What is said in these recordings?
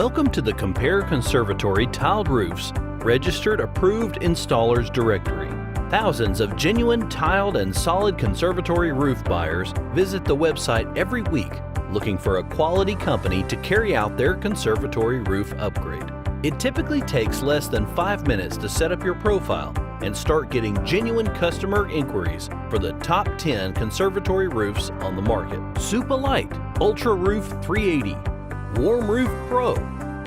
Welcome to the Compare Conservatory Tiled Roofs Registered Approved Installers Directory. Thousands of genuine tiled and solid conservatory roof buyers visit the website every week looking for a quality company to carry out their conservatory roof upgrade. It typically takes less than 5 minutes to set up your profile and start getting genuine customer inquiries for the top 10 conservatory roofs on the market. SupaLite UltraRoof 380, Warm Roof Pro,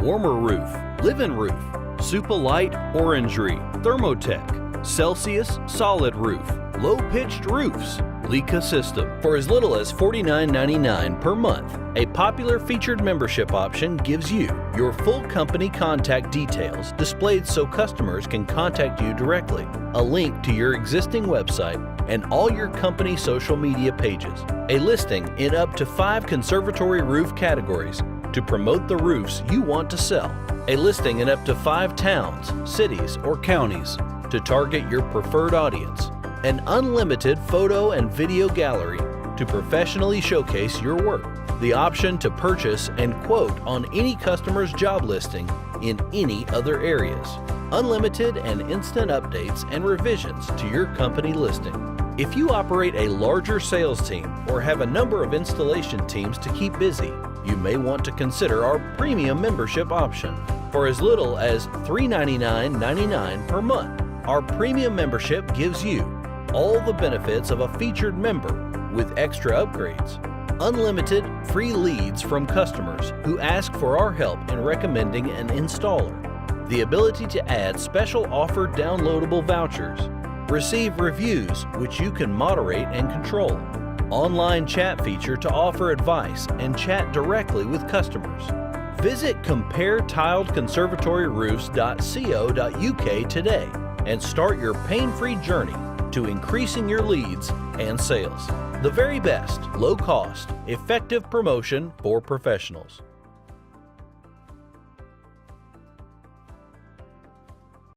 Warmer Roof, Livin Roof, SupaLite Orangery, Thermotec, Celcius Solid Roof, Low-Pitched Roofs, Leka Systems. For as little as $49.99 per month, a popular featured membership option gives you your full company contact details displayed so customers can contact you directly, a link to your existing website, and all your company social media pages, a listing in up to 5 conservatory roof categories to promote the roofs you want to sell, a listing in up to 5 towns, cities, or counties to target your preferred audience, an unlimited photo and video gallery to professionally showcase your work, the option to purchase and quote on any customer's job listing in any other areas, unlimited and instant updates and revisions to your company listing. If you operate a larger sales team or have a number of installation teams to keep busy, you may want to consider our premium membership option. For as little as $399.99 per month, our premium membership gives you all the benefits of a featured member with extra upgrades, unlimited free leads from customers who ask for our help in recommending an installer, the ability to add special offered downloadable vouchers, receive reviews which you can moderate and control, online chat feature to offer advice and chat directly with customers. Visit CompareTiledConservatoryRoofs.co.uk today and start your pain-free journey to increasing your leads and sales. The very best, low-cost, effective promotion for professionals.